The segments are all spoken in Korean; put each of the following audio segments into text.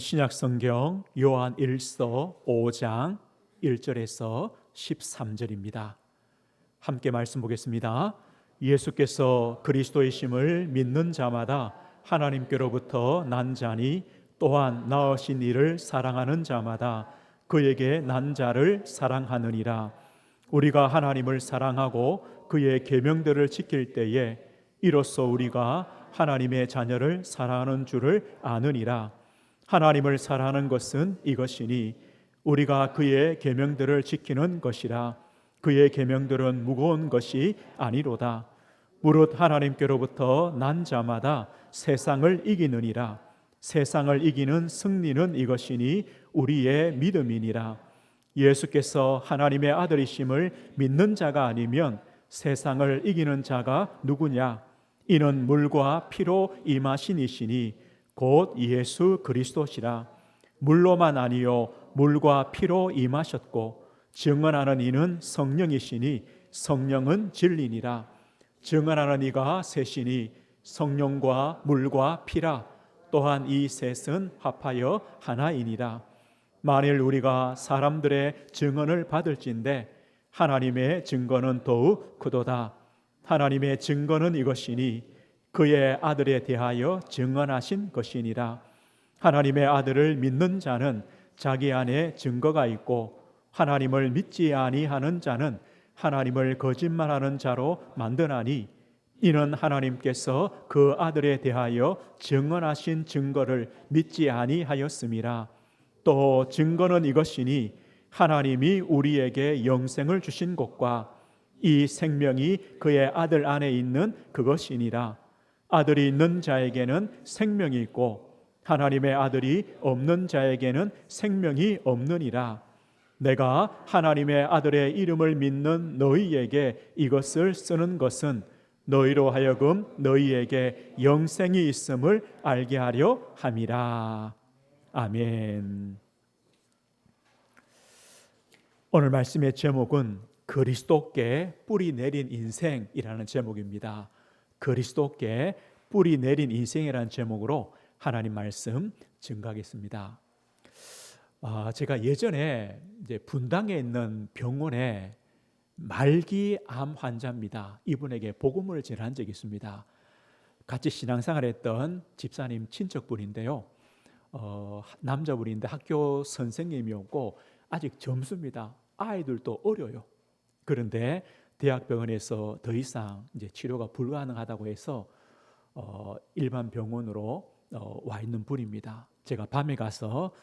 신약성경 요한 1서 5장 1절에서 13절입니다. 함께 말씀 보겠습니다. 예수께서 그리스도이심을 믿는 자마다 하나님께로부터 난 자니 또한 낳으신 이를 사랑하는 자마다 그에게 난 자를 사랑하느니라. 우리가 하나님을 사랑하고 그의 계명들을 지킬 때에 이로써 우리가 하나님의 자녀를 사랑하는 줄을 아느니라. 하나님을 사랑하는 것은 이것이니 우리가 그의 계명들을 지키는 것이라. 그의 계명들은 무거운 것이 아니로다. 무릇 하나님께로부터 난 자마다 세상을 이기느니라. 세상을 이기는 승리는 이것이니 우리의 믿음이니라. 예수께서 하나님의 아들이심을 믿는 자가 아니면 세상을 이기는 자가 누구냐? 이는 물과 피로 임하신 이시니 곧 예수 그리스도시라. 물로만 아니요 물과 피로 임하셨고 증언하는 이는 성령이시니 성령은 진리니라. 증언하는 이가 셋이니 성령과 물과 피라. 또한 이 셋은 합하여 하나이니라. 만일 우리가 사람들의 증언을 받을진대 하나님의 증거는 더욱 크도다. 하나님의 증거는 이것이니 그의 아들에 대하여 증언하신 것이니라. 하나님의 아들을 믿는 자는 자기 안에 증거가 있고 하나님을 믿지 아니하는 자는 하나님을 거짓말하는 자로 만드나니 이는 하나님께서 그 아들에 대하여 증언하신 증거를 믿지 아니하였음이라. 또 증거는 이것이니 하나님이 우리에게 영생을 주신 것과 이 생명이 그의 아들 안에 있는 그것이니라. 아들이 있는 자에게는 생명이 있고 하나님의 아들이 없는 자에게는 생명이 없느니라. 내가 하나님의 아들의 이름을 믿는 너희에게 이것을 쓰는 것은 너희로 하여금 너희에게 영생이 있음을 알게 하려 함이라. 아멘. 오늘 말씀의 제목은 그리스도께 뿌리 내린 인생이라는 제목입니다. 그리스도께 뿌리 내린 인생이라는 제목으로 하나님 말씀 증거하겠습니다. 제가 예전에 이제 분당에 있는 병원에 말기 암 환자입니다. 이분에게 복음을 전한 적이 있습니다. 같이 신앙생활했던 집사님 친척분인데요. 남자분인데 학교 선생님이었고 아직 젊습니다. 아이들도 어려요. 그런데 대학병원에서 더 이상 이제 치료가 불가능하다고 해서 일반 병원으로 와 있는 분입니다. 제가 밤에 가서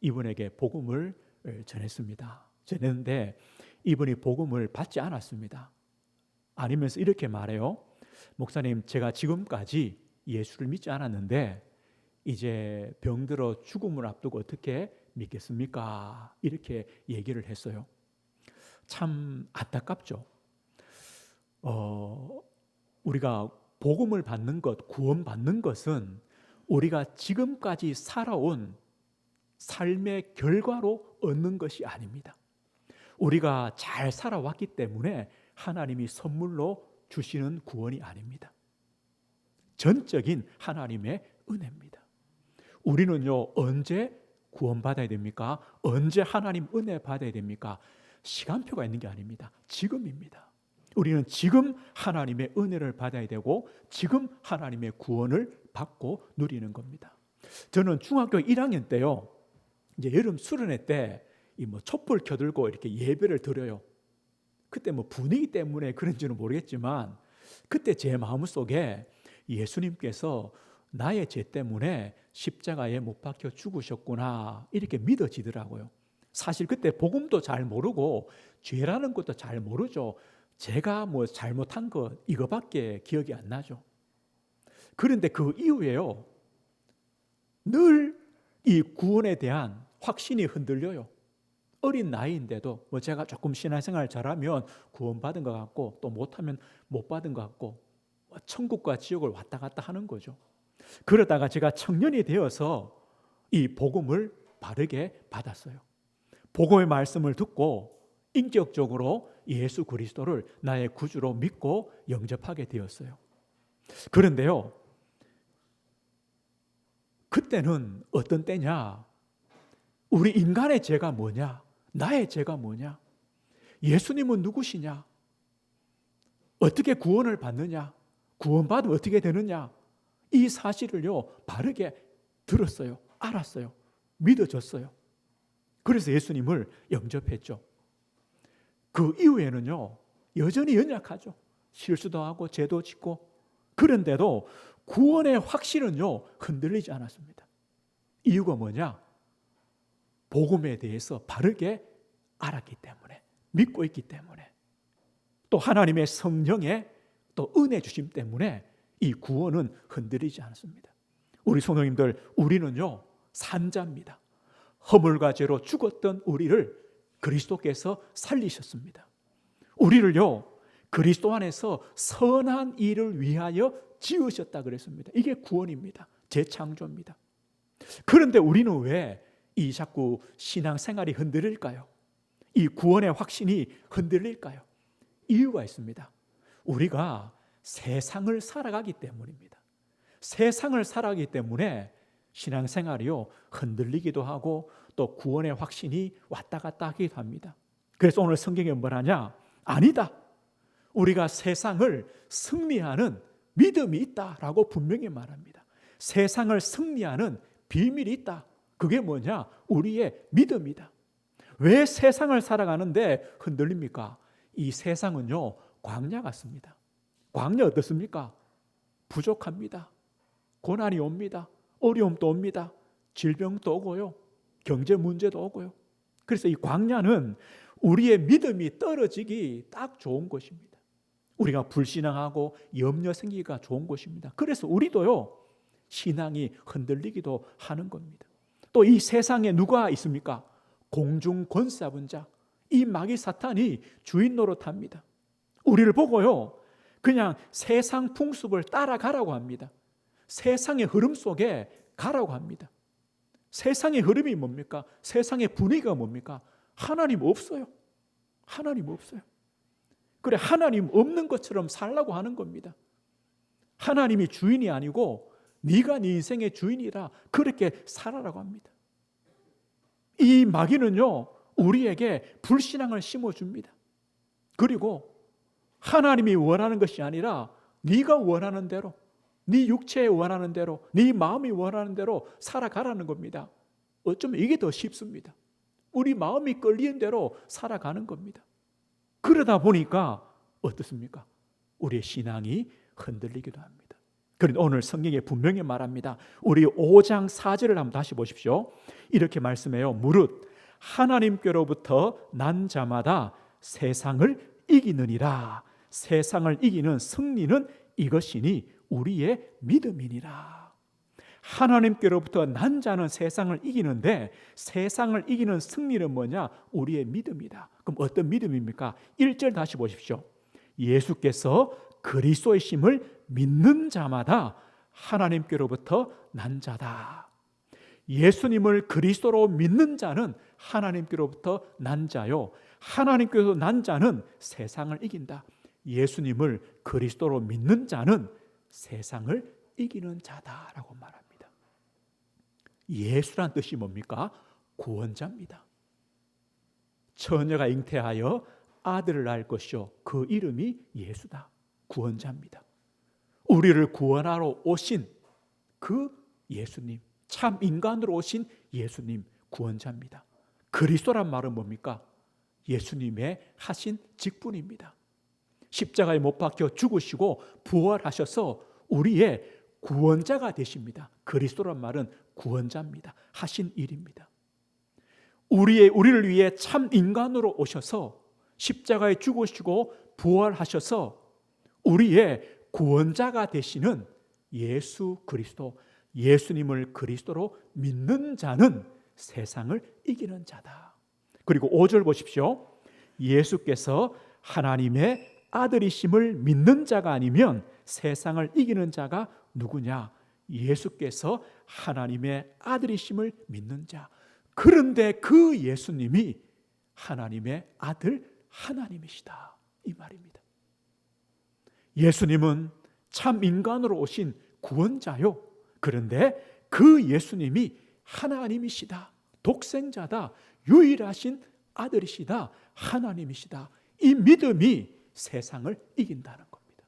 이분에게 복음을 전했습니다. 전했는데 이분이 복음을 받지 않았습니다. 아니면서 이렇게 말해요. 목사님, 제가 지금까지 예수를 믿지 않았는데 이제 병들어 죽음을 앞두고 어떻게 믿겠습니까? 이렇게 얘기를 했어요. 참 안타깝죠. 우리가 복음을 받는 것, 구원받는 것은 우리가 지금까지 살아온 삶의 결과로 얻는 것이 아닙니다. 우리가 잘 살아왔기 때문에 하나님이 선물로 주시는 구원이 아닙니다. 전적인 하나님의 은혜입니다. 우리는요, 언제 구원받아야 됩니까? 언제 하나님 은혜 받아야 됩니까? 시간표가 있는 게 아닙니다. 지금입니다. 우리는 지금 하나님의 은혜를 받아야 되고 지금 하나님의 구원을 받고 누리는 겁니다. 저는 중학교 1학년 때요, 이제 여름 수련회 때 촛불 켜들고 이렇게 예배를 드려요. 그때 분위기 때문에 그런지는 모르겠지만 그때 제 마음속에 예수님께서 나의 죄 때문에 십자가에 못 박혀 죽으셨구나 이렇게 믿어지더라고요. 사실 그때 복음도 잘 모르고 죄라는 것도 잘 모르죠. 제가 잘못한 것 이거밖에 기억이 안 나죠. 그런데 그 이후에요, 늘 이 구원에 대한 확신이 흔들려요. 어린 나이인데도 제가 조금 신앙생활 잘하면 구원받은 것 같고 또 못하면 못 받은 것 같고 천국과 지옥을 왔다 갔다 하는 거죠. 그러다가 제가 청년이 되어서 이 복음을 바르게 받았어요. 복음의 말씀을 듣고 인격적으로 예수 그리스도를 나의 구주로 믿고 영접하게 되었어요. 그런데요, 그때는 어떤 때냐? 우리 인간의 죄가 뭐냐? 나의 죄가 뭐냐? 예수님은 누구시냐? 어떻게 구원을 받느냐? 구원받으면 어떻게 되느냐? 이 사실을요, 바르게 들었어요. 알았어요. 믿어졌어요. 그래서 예수님을 영접했죠. 그 이후에는요, 여전히 연약하죠. 실수도 하고 죄도 짓고. 그런데도 구원의 확신은요, 흔들리지 않았습니다. 이유가 뭐냐? 복음에 대해서 바르게 알았기 때문에, 믿고 있기 때문에, 또 하나님의 성령의 또 은혜 주심 때문에 이 구원은 흔들리지 않습니다. 우리 성도님들, 우리는요, 산자입니다. 허물과 죄로 죽었던 우리를 그리스도께서 살리셨습니다. 우리를요, 그리스도 안에서 선한 일을 위하여 지으셨다 그랬습니다. 이게 구원입니다. 재창조입니다. 그런데 우리는 왜 이 자꾸 신앙생활이 흔들릴까요? 이 구원의 확신이 흔들릴까요? 이유가 있습니다. 우리가 세상을 살아가기 때문입니다. 세상을 살아가기 때문에 신앙생활이요, 흔들리기도 하고 또 구원의 확신이 왔다 갔다 하기도 합니다. 그래서 오늘 성경에 뭐라냐? 아니다. 우리가 세상을 승리하는 믿음이 있다라고 분명히 말합니다. 세상을 승리하는 비밀이 있다. 그게 뭐냐? 우리의 믿음이다. 왜 세상을 살아가는데 흔들립니까? 이 세상은요, 광야 같습니다. 광야 어떻습니까? 부족합니다. 고난이 옵니다. 어려움도 옵니다. 질병도 오고요. 경제 문제도 오고요. 그래서 이 광야는 우리의 믿음이 떨어지기 딱 좋은 곳입니다. 우리가 불신앙하고 염려 생기기가 좋은 곳입니다. 그래서 우리도요, 신앙이 흔들리기도 하는 겁니다. 또 이 세상에 누가 있습니까? 공중 권세 잡은 자, 이 마귀 사탄이 주인 노릇합니다. 우리를 보고요, 그냥 세상 풍습을 따라가라고 합니다. 세상의 흐름 속에 가라고 합니다. 세상의 흐름이 뭡니까? 세상의 분위기가 뭡니까? 하나님 없어요. 하나님 없어요. 그래, 하나님 없는 것처럼 살라고 하는 겁니다. 하나님이 주인이 아니고 네가 네 인생의 주인이라 그렇게 살아라고 합니다. 이 마귀는요, 우리에게 불신앙을 심어줍니다. 그리고 하나님이 원하는 것이 아니라 네가 원하는 대로, 네 육체에 원하는 대로, 네 마음이 원하는 대로 살아가라는 겁니다. 어쩌면 이게 더 쉽습니다. 우리 마음이 끌리는 대로 살아가는 겁니다. 그러다 보니까 어떻습니까? 우리의 신앙이 흔들리기도 합니다. 그런데 오늘 성경에 분명히 말합니다. 우리 5장 4절을 한번 다시 보십시오. 이렇게 말씀해요. 무릇 하나님께로부터 난 자마다 세상을 이기느니라. 세상을 이기는 승리는 이것이니 우리의 믿음이니라. 하나님께로부터 난 자는 세상을 이기는데 세상을 이기는 승리는 뭐냐? 우리의 믿음이다. 그럼 어떤 믿음입니까? 1절 다시 보십시오. 예수께서 그리스도의 심을 믿는 자마다 하나님께로부터 난 자다. 예수님을 그리스도로 믿는 자는 하나님께로부터 난 자요, 하나님께로부터 난 자는 세상을 이긴다. 예수님을 그리스도로 믿는 자는 세상을 이기는 자다라고 말합니다. 예수란 뜻이 뭡니까? 구원자입니다. 처녀가 잉태하여 아들을 낳을 것이요, 그 이름이 예수다. 구원자입니다. 우리를 구원하러 오신 그 예수님, 참 인간으로 오신 예수님, 구원자입니다. 그리스도란 말은 뭡니까? 예수님의 하신 직분입니다. 십자가에 못 박혀 죽으시고 부활하셔서 우리의 구원자가 되십니다. 그리스도란 말은 구원자입니다. 하신 일입니다. 우리를 위해 참 인간으로 오셔서 십자가에 죽으시고 부활하셔서 우리의 구원자가 되시는 예수 그리스도, 예수님을 그리스도로 믿는 자는 세상을 이기는 자다. 그리고 5절 보십시오. 예수께서 하나님의 아들이심을 믿는 자가 아니면 세상을 이기는 자가 누구냐? 예수께서 하나님의 아들이심을 믿는 자. 그런데 그 예수님이 하나님의 아들 하나님이시다, 이 말입니다. 예수님은 참 인간으로 오신 구원자요, 그런데 그 예수님이 하나님이시다. 독생자다, 유일하신 아들이시다, 하나님이시다. 이 믿음이 세상을 이긴다는 겁니다.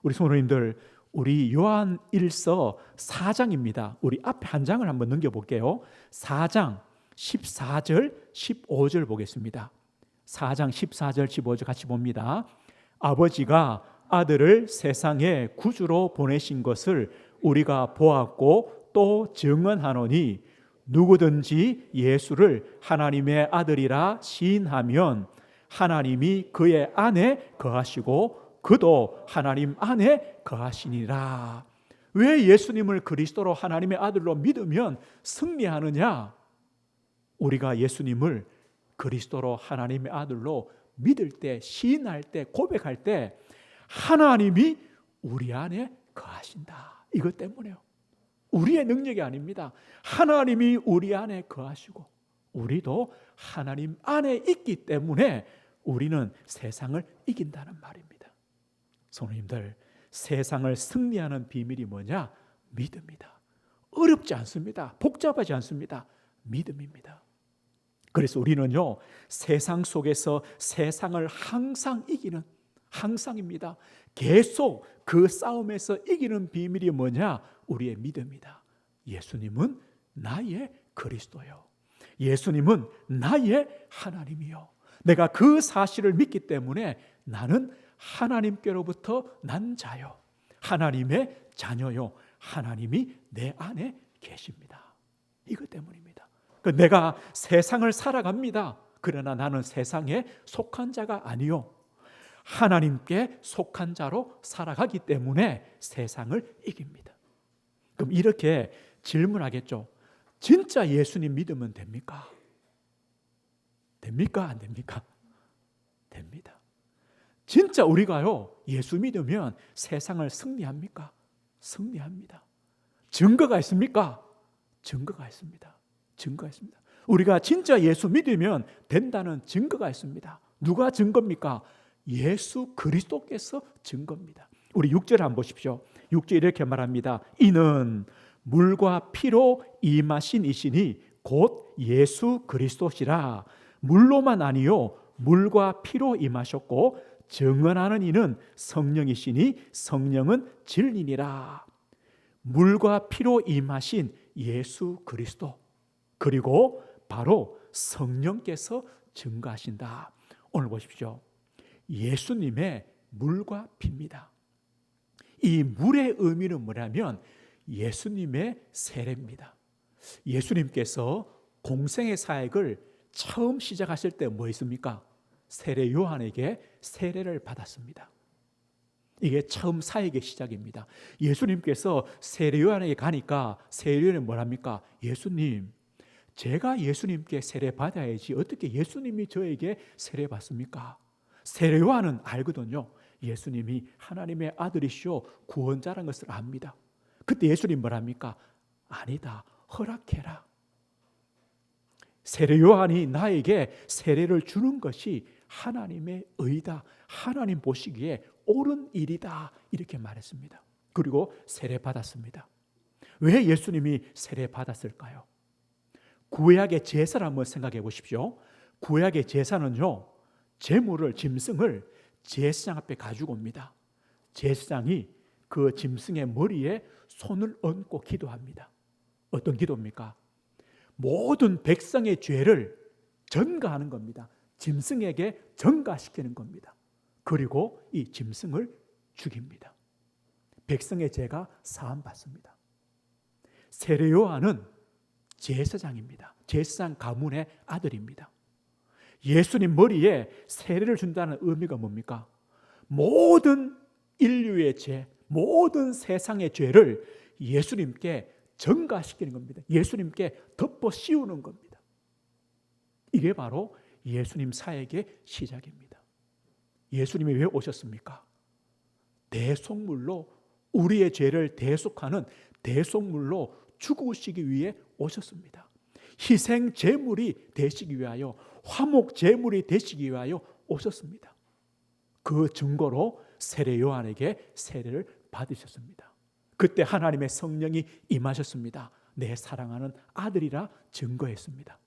우리 성도님들, 우리 요한 1서 4장입니다. 우리 앞에 한 장을 한번 넘겨볼게요. 4장 14절 15절 보겠습니다. 4장 14절 15절 같이 봅니다. 아버지가 아들을 세상에 구주로 보내신 것을 우리가 보았고 또 증언하노니 누구든지 예수를 하나님의 아들이라 시인하면 하나님이 그의 안에 거하시고 그도 하나님 안에 거하시니라. 왜 예수님을 그리스도로 하나님의 아들로 믿으면 승리하느냐? 우리가 예수님을 그리스도로 하나님의 아들로 믿을 때, 시인할 때, 고백할 때 하나님이 우리 안에 거하신다. 이것 때문에요. 우리의 능력이 아닙니다. 하나님이 우리 안에 거하시고 우리도 하나님 안에 있기 때문에 우리는 세상을 이긴다는 말입니다. 성도님들, 세상을 승리하는 비밀이 뭐냐? 믿음이다. 어렵지 않습니다. 복잡하지 않습니다. 믿음입니다. 그래서 우리는요, 세상 속에서 세상을 항상 이기는, 항상입니다. 계속 그 싸움에서 이기는 비밀이 뭐냐? 우리의 믿음이다. 예수님은 나의 그리스도요. 예수님은 나의 하나님이요. 내가 그 사실을 믿기 때문에 나는 하나님께로부터 난 자요, 하나님의 자녀요, 하나님이 내 안에 계십니다. 이것 때문입니다. 내가 세상을 살아갑니다. 그러나 나는 세상에 속한 자가 아니요, 하나님께 속한 자로 살아가기 때문에 세상을 이깁니다. 그럼 이렇게 질문하겠죠. 진짜 예수님 믿으면 됩니까? 됩니까? 안 됩니까? 됩니다. 진짜 우리가요, 예수 믿으면 세상을 승리합니까? 승리합니다. 증거가 있습니까? 증거가 있습니다. 증거가 있습니다. 우리가 진짜 예수 믿으면 된다는 증거가 있습니다. 누가 증거입니까? 예수 그리스도께서 증거입니다. 우리 6절 한번 보십시오. 6절 이렇게 말합니다. 이는 물과 피로 임하신 이시니 곧 예수 그리스도시라. 물로만 아니요 물과 피로 임하셨고 증언하는 이는 성령이시니 성령은 진리니라. 물과 피로 임하신 예수 그리스도, 그리고 바로 성령께서 증거하신다. 오늘 보십시오. 예수님의 물과 피입니다. 이 물의 의미는 뭐냐면 예수님의 세례입니다. 예수님께서 공생의 사역을 처음 시작하실 때 뭐 있습니까? 세례 요한에게 세례를 받았습니다. 이게 처음 사역의 시작입니다. 예수님께서 세례 요한에게 가니까 세례 요한이 뭐랍니까? 예수님, 제가 예수님께 세례 받아야지 어떻게 예수님이 저에게 세례 받습니까? 세례 요한은 알거든요. 예수님이 하나님의 아들이시오 구원자라는 것을 압니다. 그때 예수님 뭐랍니까? 아니다, 허락해라. 세례 요한이 나에게 세례를 주는 것이 하나님의 의다, 하나님 보시기에 옳은 일이다, 이렇게 말했습니다. 그리고 세례 받았습니다. 왜 예수님이 세례 받았을까요? 구약의 제사를 한번 생각해 보십시오. 구약의 제사는요, 제물을, 짐승을 제사장 앞에 가지고 옵니다. 제사장이 그 짐승의 머리에 손을 얹고 기도합니다. 어떤 기도입니까? 모든 백성의 죄를 전가하는 겁니다. 짐승에게 전가시키는 겁니다. 그리고 이 짐승을 죽입니다. 백성의 죄가 사함받습니다. 세례 요한은 제사장입니다. 제사장 가문의 아들입니다. 예수님 머리에 세례를 준다는 의미가 뭡니까? 모든 인류의 죄, 모든 세상의 죄를 예수님께 전가시키는 겁니다. 예수님께 덮어 씌우는 겁니다. 이게 바로 예수님 사역의 시작입니다. 예수님이 왜 오셨습니까? 대속물로 우리의 죄를 대속하는 대속물로 죽으시기 위해 오셨습니다. 희생 제물이 되시기 위하여, 화목 제물이 되시기 위하여 오셨습니다. 그 증거로 세례 요한에게 세례를 받으셨습니다. 그때 하나님의 성령이 임하셨습니다. 내 사랑하는 아들이라 증거했습니다.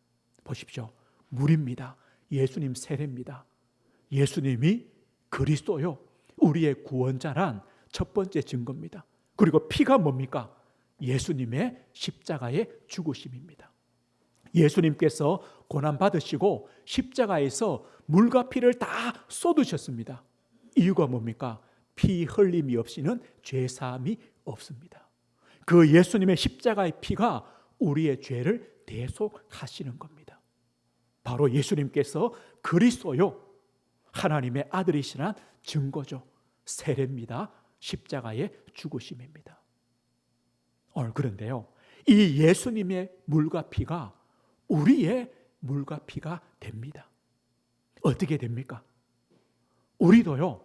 보십시오. 물입니다. 예수님 세례입니다. 예수님이 그리스도요, 우리의 구원자란 첫 번째 증거입니다. 그리고 피가 뭡니까? 예수님의 십자가의 죽으심입니다. 예수님께서 고난받으시고 십자가에서 물과 피를 다 쏟으셨습니다. 이유가 뭡니까? 피 흘림이 없이는 죄사함이 없습니다. 그 예수님의 십자가의 피가 우리의 죄를 대속하시는 겁니다. 바로 예수님께서 그리스도요, 하나님의 아들이시란 증거죠. 세례입니다. 십자가의 죽으심입니다. 오늘 그런데요, 이 예수님의 물과 피가 우리의 물과 피가 됩니다. 어떻게 됩니까? 우리도요,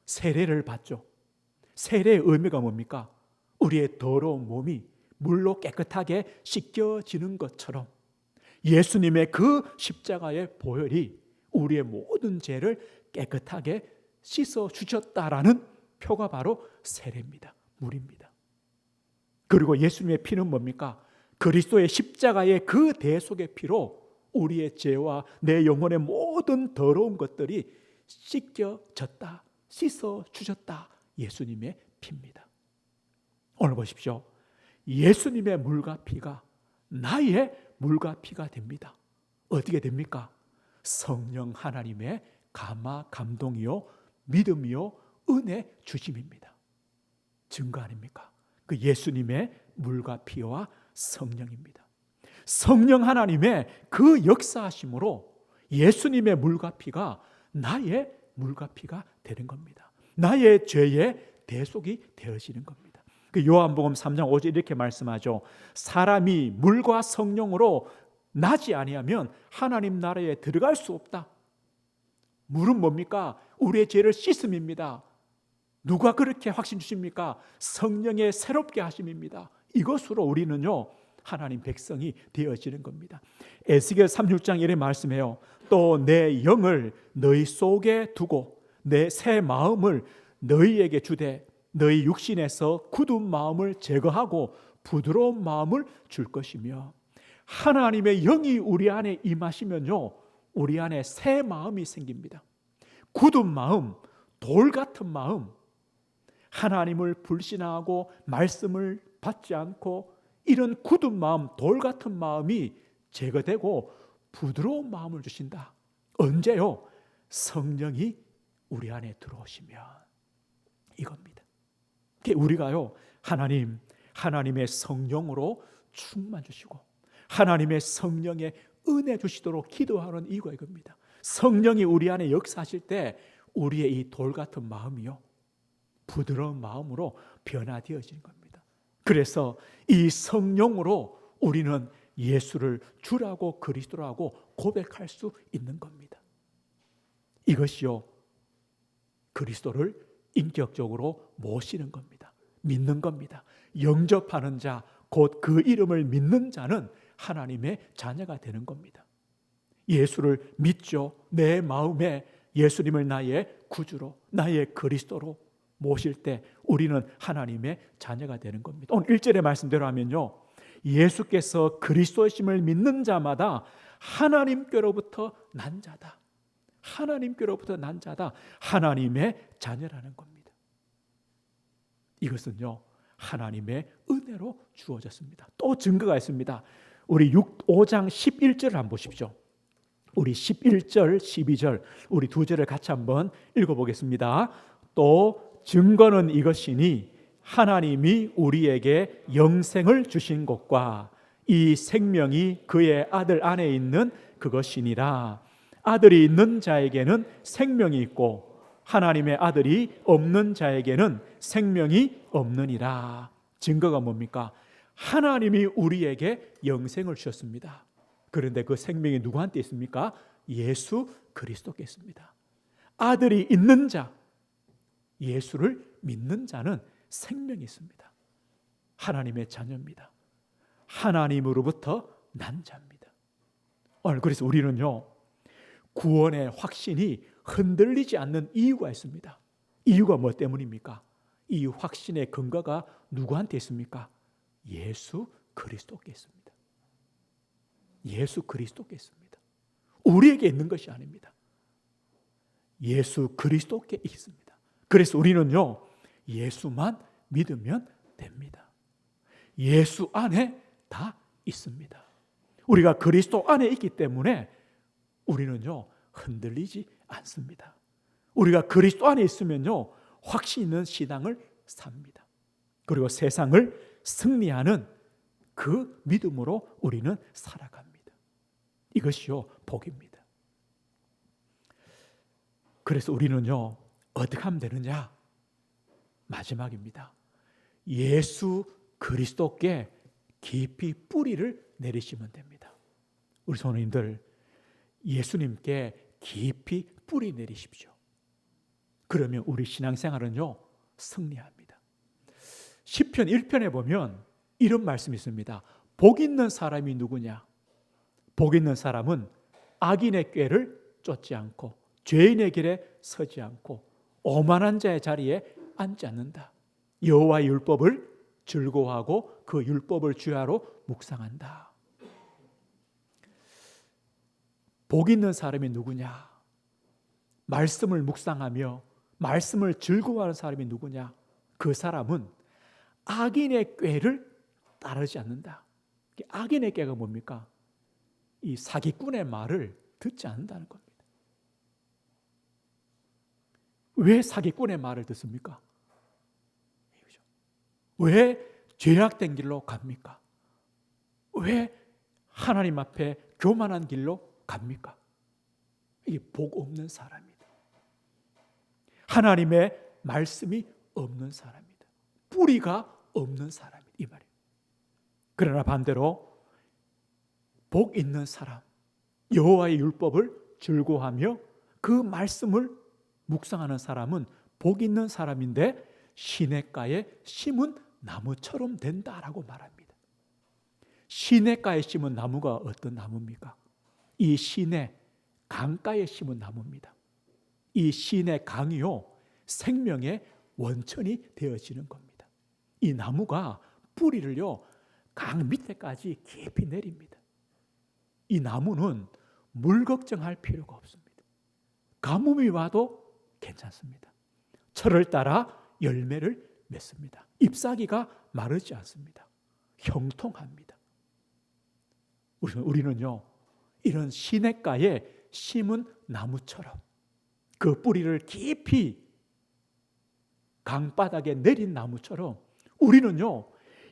세례를 받죠. 세례의 의미가 뭡니까? 우리의 더러운 몸이 물로 깨끗하게 씻겨지는 것처럼 예수님의 그 십자가의 보혈이 우리의 모든 죄를 깨끗하게 씻어 주셨다라는 표가 바로 세례입니다. 물입니다. 그리고 예수님의 피는 뭡니까? 그리스도의 십자가의 그 대속의 피로 우리의 죄와 내 영혼의 모든 더러운 것들이 씻겨졌다, 씻어 주셨다. 예수님의 피입니다. 오늘 보십시오. 예수님의 물과 피가 나의 물과 피가 됩니다. 어떻게 됩니까? 성령 하나님의 감화, 감동이요, 믿음이요, 은혜 주심입니다. 증거 아닙니까? 그 예수님의 물과 피와 성령입니다. 성령 하나님의 그 역사하심으로 예수님의 물과 피가 나의 물과 피가 되는 겁니다. 나의 죄의 대속이 되어지는 겁니다. 그 요한복음 3장 5절 이렇게 말씀하죠. 사람이 물과 성령으로 나지 아니하면 하나님 나라에 들어갈 수 없다. 물은 뭡니까? 우리의 죄를 씻음입니다. 누가 그렇게 확신 주십니까? 성령의 새롭게 하심입니다. 이것으로 우리는요, 하나님 백성이 되어지는 겁니다. 에스겔 36장 1에 말씀해요. 또 내 영을 너희 속에 두고 내 새 마음을 너희에게 주되 너희 육신에서 굳은 마음을 제거하고 부드러운 마음을 줄 것이며, 하나님의 영이 우리 안에 임하시면요, 우리 안에 새 마음이 생깁니다. 굳은 마음, 돌 같은 마음, 하나님을 불신하고 말씀을 받지 않고 이런 굳은 마음, 돌 같은 마음이 제거되고 부드러운 마음을 주신다. 언제요? 성령이 우리 안에 들어오시면. 이겁니다. 우리가요, 하나님의 성령으로 충만 주시고 하나님의 성령의 은혜 주시도록 기도하는 이유가 이겁니다. 성령이 우리 안에 역사하실 때 우리의 이 돌 같은 마음이요, 부드러운 마음으로 변화되어지는 겁니다. 그래서 이 성령으로 우리는 예수를 주라고 그리스도라고 고백할 수 있는 겁니다. 이것이요, 그리스도를 인격적으로 모시는 겁니다. 믿는 겁니다. 영접하는 자, 곧 그 이름을 믿는 자는 하나님의 자녀가 되는 겁니다. 예수를 믿죠. 내 마음에 예수님을 나의 구주로, 나의 그리스도로 모실 때 우리는 하나님의 자녀가 되는 겁니다. 오늘 1절의 말씀대로 하면요, 예수께서 그리스도이심을 믿는 자마다 하나님께로부터 난 자다. 하나님께로부터 난 자다. 하나님의 자녀라는 겁니다. 이것은요, 하나님의 은혜로 주어졌습니다. 또 증거가 있습니다. 우리 5장 11절을 한번 보십시오. 우리 11절, 12절 우리 두 절을 같이 한번 읽어보겠습니다. 또 증거는 이것이니 하나님이 우리에게 영생을 주신 것과 이 생명이 그의 아들 안에 있는 그것이니라. 아들이 있는 자에게는 생명이 있고 하나님의 아들이 없는 자에게는 생명이 없느니라. 증거가 뭡니까? 하나님이 우리에게 영생을 주셨습니다. 그런데 그 생명이 누구한테 있습니까? 예수 그리스도께 있습니다. 아들이 있는 자, 예수를 믿는 자는 생명이 있습니다. 하나님의 자녀입니다. 하나님으로부터 난 자입니다. 오늘 그래서 우리는요, 구원의 확신이 흔들리지 않는 이유가 있습니다. 이유가 뭐 때문입니까? 이 확신의 근거가 누구한테 있습니까? 예수 그리스도께 있습니다. 예수 그리스도께 있습니다. 우리에게 있는 것이 아닙니다. 예수 그리스도께 있습니다. 그래서 우리는요, 예수만 믿으면 됩니다. 예수 안에 다 있습니다. 우리가 그리스도 안에 있기 때문에 우리는요, 흔들리지 않습니다. 우리가 그리스도 안에 있으면요, 확신 있는 신앙을 삽니다. 그리고 세상을 승리하는 그 믿음으로 우리는 살아갑니다. 이것이요, 복입니다. 그래서 우리는요, 어떻게 하면 되느냐? 마지막입니다. 예수 그리스도께 깊이 뿌리를 내리시면 됩니다. 우리 성도님들, 예수님께 깊이 뿌리 내리십시오. 그러면 우리 신앙생활은요, 승리합니다. 시편 1편에 보면 이런 말씀이 있습니다. 복 있는 사람이 누구냐? 복 있는 사람은 악인의 꾀를 쫓지 않고 죄인의 길에 서지 않고 오만한 자의 자리에 앉지 않는다. 여호와의 율법을 즐거워하고 그 율법을 주야로 묵상한다. 복 있는 사람이 누구냐? 말씀을 묵상하며 말씀을 즐거워하는 사람이 누구냐? 그 사람은 악인의 꾀를 따르지 않는다. 악인의 꾀가 뭡니까? 이 사기꾼의 말을 듣지 않는다는 겁니다. 왜 사기꾼의 말을 듣습니까? 왜 죄악된 길로 갑니까? 왜 하나님 앞에 교만한 길로 갑니까? 이게 복 없는 사람입니다. 하나님의 말씀이 없는 사람입니다. 뿌리가 없는 사람입니다. 이 말이에요. 그러나 반대로 복 있는 사람, 여호와의 율법을 즐거워하며 그 말씀을 묵상하는 사람은 복 있는 사람인데 시냇가에 심은 나무처럼 된다라고 말합니다. 시냇가에 심은 나무가 어떤 나무입니까? 이 시내 강가에 심은 나무입니다. 이 시내 강이요, 생명의 원천이 되어지는 겁니다. 이 나무가 뿌리를요, 강 밑에까지 깊이 내립니다. 이 나무는 물 걱정할 필요가 없습니다. 가뭄이 와도 괜찮습니다. 철을 따라 열매를 맺습니다. 잎사귀가 마르지 않습니다. 형통합니다. 우리는요, 이런 시냇가에 심은 나무처럼 그 뿌리를 깊이 강바닥에 내린 나무처럼 우리는요,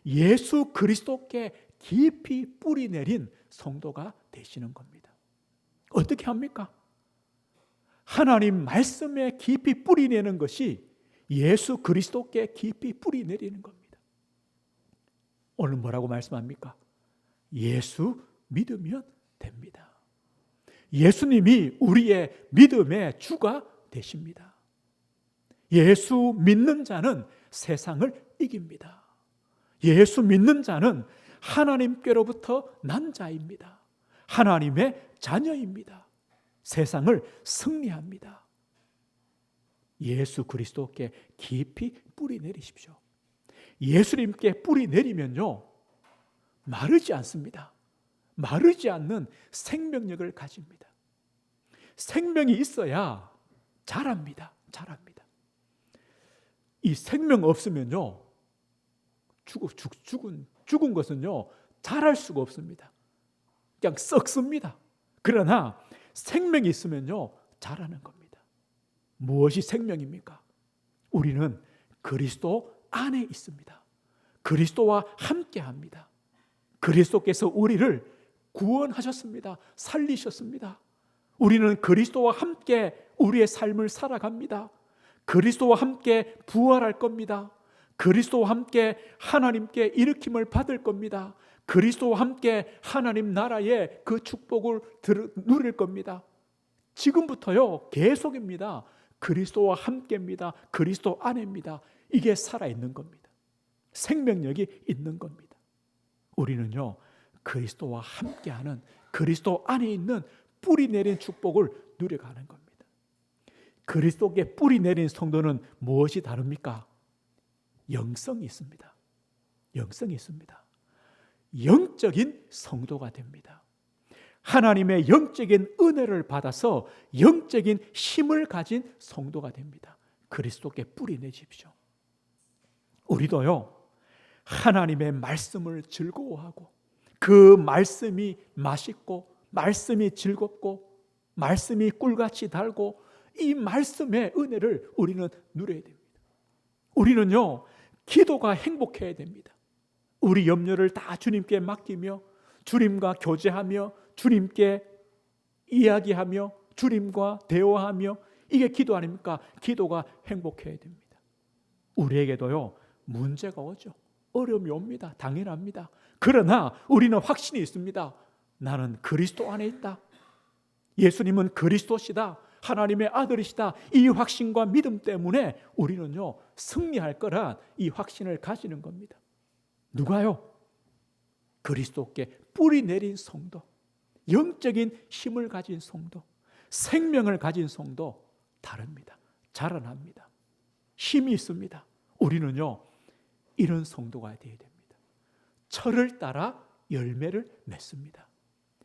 예수 그리스도께 깊이 뿌리 내린 성도가 되시는 겁니다. 어떻게 합니까? 하나님 말씀에 깊이 뿌리 내는 것이 예수 그리스도께 깊이 뿌리 내리는 겁니다. 오늘 뭐라고 말씀합니까? 예수 믿으면 됩니다. 예수님이 우리의 믿음의 주가 되십니다. 예수 믿는 자는 세상을 이깁니다. 예수 믿는 자는 하나님께로부터 난 자입니다. 하나님의 자녀입니다. 세상을 승리합니다. 예수 그리스도께 깊이 뿌리 내리십시오. 예수님께 뿌리 내리면요, 마르지 않습니다. 마르지 않는 생명력을 가집니다. 생명이 있어야 자랍니다. 자랍니다. 이 생명 없으면요, 죽은 것은요, 자랄 수가 없습니다. 그냥 썩습니다. 그러나 생명이 있으면요, 자라는 겁니다. 무엇이 생명입니까? 우리는 그리스도 안에 있습니다. 그리스도와 함께합니다. 그리스도께서 우리를 구원하셨습니다. 살리셨습니다. 우리는 그리스도와 함께 우리의 삶을 살아갑니다. 그리스도와 함께 부활할 겁니다. 그리스도와 함께 하나님께 일으킴을 받을 겁니다. 그리스도와 함께 하나님 나라의 그 축복을 누릴 겁니다. 지금부터요, 계속입니다. 그리스도와 함께입니다. 그리스도 안에입니다. 이게 살아있는 겁니다. 생명력이 있는 겁니다. 우리는요, 그리스도와 함께하는 그리스도 안에 있는 뿌리 내린 축복을 누려가는 겁니다. 그리스도께 뿌리 내린 성도는 무엇이 다릅니까? 영성이 있습니다. 영성이 있습니다. 영적인 성도가 됩니다. 하나님의 영적인 은혜를 받아서 영적인 힘을 가진 성도가 됩니다. 그리스도께 뿌리 내십시오. 우리도요, 하나님의 말씀을 즐거워하고 그 말씀이 맛있고 말씀이 즐겁고 말씀이 꿀같이 달고 이 말씀의 은혜를 우리는 누려야 됩니다. 우리는요, 기도가 행복해야 됩니다. 우리 염려를 다 주님께 맡기며 주님과 교제하며 주님께 이야기하며 주님과 대화하며, 이게 기도 아닙니까? 기도가 행복해야 됩니다. 우리에게도요, 문제가 오죠. 어려움이 옵니다. 당연합니다. 그러나 우리는 확신이 있습니다. 나는 그리스도 안에 있다. 예수님은 그리스도시다. 하나님의 아들이시다. 이 확신과 믿음 때문에 우리는요, 승리할 거란 이 확신을 가지는 겁니다. 누가요? 그리스도께 뿌리 내린 성도, 영적인 힘을 가진 성도, 생명을 가진 성도 다릅니다. 자라납니다. 힘이 있습니다. 우리는요, 이런 성도가 되어야 됩니다. 철을 따라 열매를 맺습니다.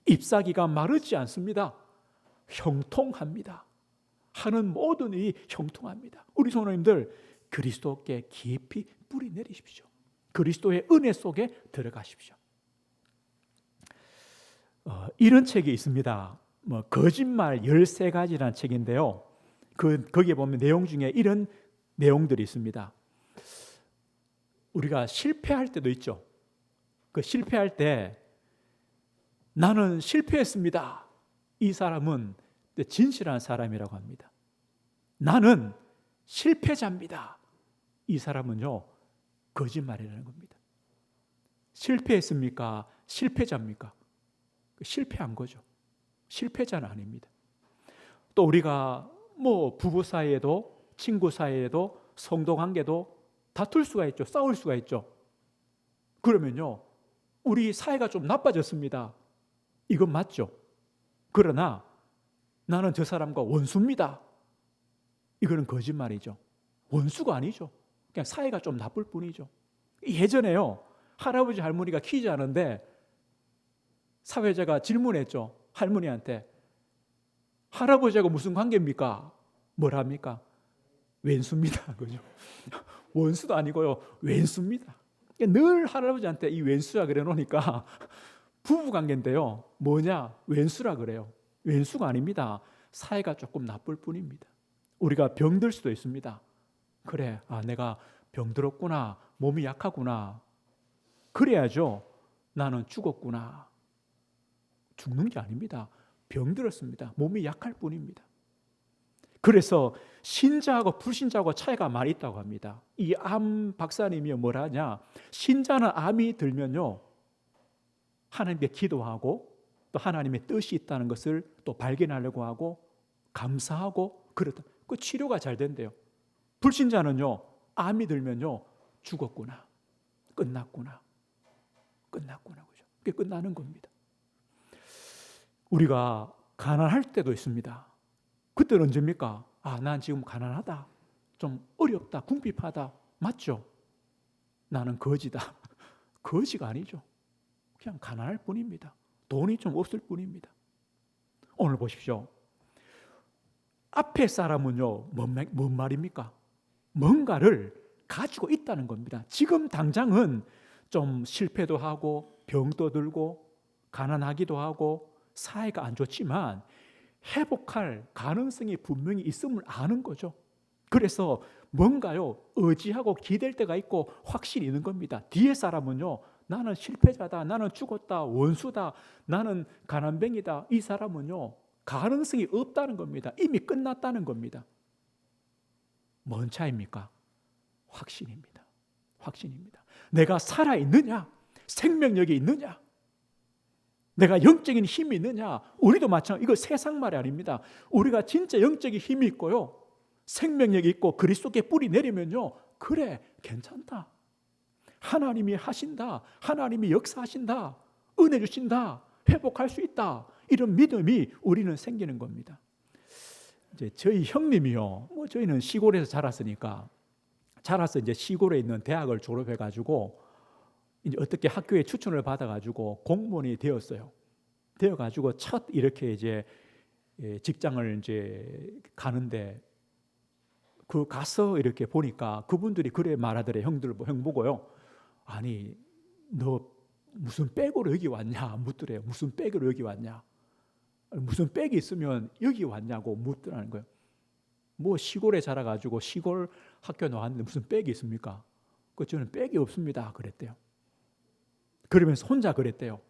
잎사귀가 마르지 않습니다. 형통합니다. 하는 모든 일이 형통합니다. 우리 성도님들, 그리스도께 깊이 뿌리 내리십시오. 그리스도의 은혜 속에 들어가십시오. 이런 책이 있습니다. 거짓말 13가지라는 책인데요. 거기에 보면 내용 중에 이런 내용들이 있습니다. 우리가 실패할 때도 있죠. 그 실패할 때 나는 실패했습니다. 이 사람은 진실한 사람이라고 합니다. 나는 실패자입니다. 이 사람은요, 거짓말이라는 겁니다. 실패했습니까? 실패자입니까? 실패한 거죠. 실패자는 아닙니다. 또 우리가 부부 사이에도 친구 사이에도 성도 관계도 다툴 수가 있죠. 싸울 수가 있죠. 그러면요, 우리 사이가 좀 나빠졌습니다. 이건 맞죠. 그러나 나는 저 사람과 원수입니다. 이거는 거짓말이죠. 원수가 아니죠. 그냥 사이가 좀 나쁠 뿐이죠. 예전에요, 할아버지 할머니가 퀴즈 하는데 사회자가 질문했죠. 할머니한테, 할아버지하고 무슨 관계입니까? 뭐랍니까? 왼수입니다. 그죠? 원수도 아니고요, 왼수입니다. 늘 할아버지한테 이 왼수야 그래 놓으니까 부부 관계인데요, 뭐냐? 왼수라 그래요. 왼수가 아닙니다. 사이가 조금 나쁠 뿐입니다. 우리가 병들 수도 있습니다. 그래, 내가 병들었구나, 몸이 약하구나, 그래야죠 나는 죽었구나. 죽는 게 아닙니다. 병들었습니다. 몸이 약할 뿐입니다. 그래서 신자하고 불신자하고 차이가 많이 있다고 합니다. 이 암 박사님이 뭐라 하냐, 신자는 암이 들면요, 하나님께 기도하고 또 하나님의 뜻이 있다는 것을 또 발견하려고 하고 감사하고 그렇다. 그 치료가 잘 된대요. 불신자는요, 암이 들면요, 죽었구나, 끝났구나, 그죠? 그게 끝나는 겁니다. 우리가 가난할 때도 있습니다. 그때는 언제입니까? 난 지금 가난하다, 좀 어렵다, 궁핍하다. 맞죠? 나는 거지다. 거지가 아니죠. 그냥 가난할 뿐입니다. 돈이 좀 없을 뿐입니다. 오늘 보십시오. 앞에 사람은요, 뭔 말입니까? 뭔가를 가지고 있다는 겁니다. 지금 당장은 좀 실패도 하고 병도 들고 가난하기도 하고 사회가 안 좋지만 회복할 가능성이 분명히 있음을 아는 거죠. 그래서 뭔가요, 의지하고 기댈 때가 있고 확신이 있는 겁니다. 뒤에 사람은요, 나는 실패자다, 나는 죽었다, 원수다, 나는 가난뱅이다. 이 사람은요, 가능성이 없다는 겁니다. 이미 끝났다는 겁니다. 뭔 차이입니까? 확신입니다. 확신입니다. 내가 살아있느냐? 생명력이 있느냐? 내가 영적인 힘이 있느냐? 우리도 마찬가지. 이거 세상 말이 아닙니다. 우리가 진짜 영적인 힘이 있고요, 생명력이 있고 그리스도께 뿌리 내리면요, 그래, 괜찮다. 하나님이 하신다. 하나님이 역사하신다. 은혜 주신다. 회복할 수 있다. 이런 믿음이 우리는 생기는 겁니다. 이제 저희 형님이요, 저희는 시골에서 자랐으니까, 자라서 이제 시골에 있는 대학을 졸업해가지고 이제 어떻게 학교에 추천을 받아가지고 공무원이 되었어요. 되어가지고 첫 이렇게 이제 직장을 이제 가는데 그 가서 이렇게 보니까 그분들이 그래 말하더래. 형 보고요. 아니 너 무슨 백으로 여기 왔냐 묻더래요. 무슨 백으로 여기 왔냐. 무슨 백이 있으면 여기 왔냐고 묻더라는 거예요. 뭐 시골에 자라가지고 시골 학교 나왔는데 무슨 백이 있습니까? 저는 백이 없습니다 그랬대요. 그러면서 혼자 그랬대요.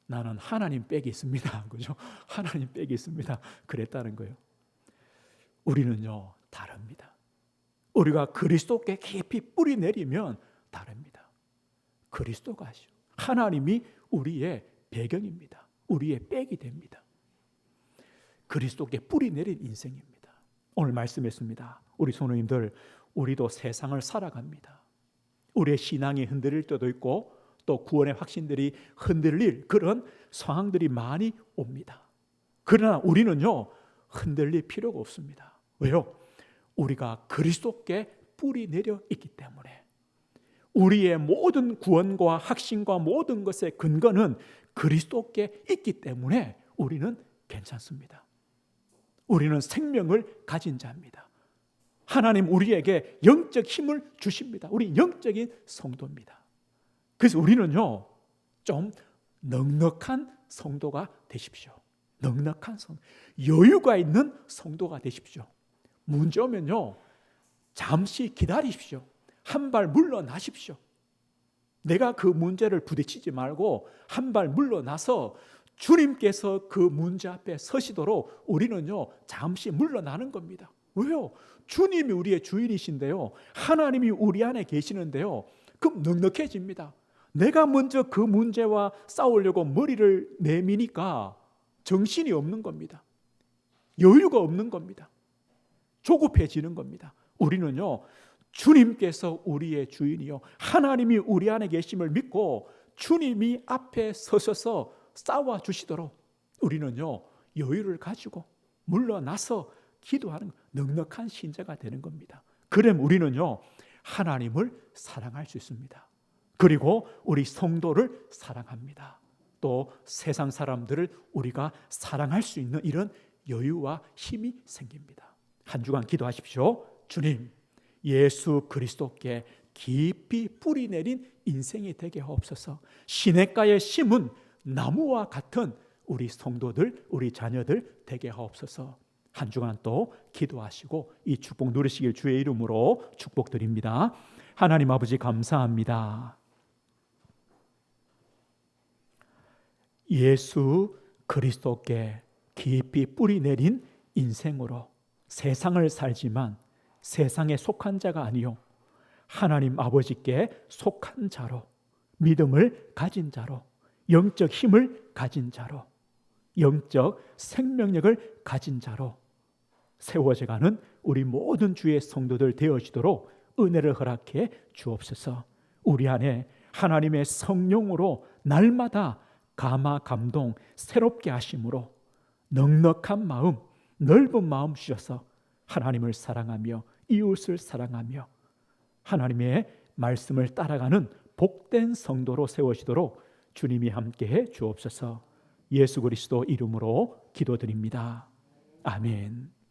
나는 하나님 백이 있습니다. 그죠? 하나님 백이 있습니다. 그랬다는 거예요. 우리는요 다릅니다. 우리가 그리스도께 깊이 뿌리 내리면 다릅니다. 그리스도가 하시오. 하나님이 우리의 배경입니다. 우리의 백이 됩니다. 그리스도께 뿌리 내린 인생입니다. 오늘 말씀했습니다. 우리 성도님들, 우리도 세상을 살아갑니다. 우리의 신앙이 흔들릴 때도 있고 또 구원의 확신들이 흔들릴 그런 상황들이 많이 옵니다. 그러나 우리는요 흔들릴 필요가 없습니다. 왜요? 우리가 그리스도께 뿌리 내려 있기 때문에 우리의 모든 구원과 확신과 모든 것의 근거는 그리스도께 있기 때문에 우리는 괜찮습니다. 우리는 생명을 가진 자입니다. 하나님 우리에게 영적 힘을 주십니다. 우리 영적인 성도입니다. 그래서 우리는요 좀 넉넉한 성도가 되십시오. 넉넉한 성도, 여유가 있는 성도가 되십시오. 문제 오면요 잠시 기다리십시오. 한 발 물러나십시오. 내가 그 문제를 부딪히지 말고 한 발 물러나서 주님께서 그 문제 앞에 서시도록 우리는요 잠시 물러나는 겁니다. 왜요? 주님이 우리의 주인이신데요, 하나님이 우리 안에 계시는데요, 그럼 넉넉해집니다. 내가 먼저 그 문제와 싸우려고 머리를 내미니까 정신이 없는 겁니다. 여유가 없는 겁니다. 조급해지는 겁니다. 우리는요 주님께서 우리의 주인이요 하나님이 우리 안에 계심을 믿고 주님이 앞에 서셔서 싸워주시도록 우리는요 여유를 가지고 물러나서 기도하는 넉넉한 신자가 되는 겁니다. 그럼 우리는요 하나님을 사랑할 수 있습니다. 그리고 우리 성도를 사랑합니다. 또 세상 사람들을 우리가 사랑할 수 있는 이런 여유와 힘이 생깁니다. 한 주간 기도하십시오. 주님, 예수 그리스도께 깊이 뿌리 내린 인생이 되게 하옵소서. 시냇가에 심은 나무와 같은 우리 성도들, 우리 자녀들 되게 하옵소서. 한 주간 또 기도하시고 이 축복 누리시길 주의 이름으로 축복드립니다. 하나님 아버지 감사합니다. 예수 그리스도께 깊이 뿌리 내린 인생으로 세상을 살지만 세상에 속한 자가 아니요 하나님 아버지께 속한 자로, 믿음을 가진 자로, 영적 힘을 가진 자로, 영적 생명력을 가진 자로 세워져가는 우리 모든 주의 성도들 되어지도록 은혜를 허락해 주옵소서. 우리 안에 하나님의 성령으로 날마다 감화 감동 새롭게 하심으로 넉넉한 마음, 넓은 마음 주셔서 하나님을 사랑하며 이웃을 사랑하며 하나님의 말씀을 따라가는 복된 성도로 세워지도록 주님이 함께해 주옵소서. 예수 그리스도 이름으로 기도드립니다. 아멘.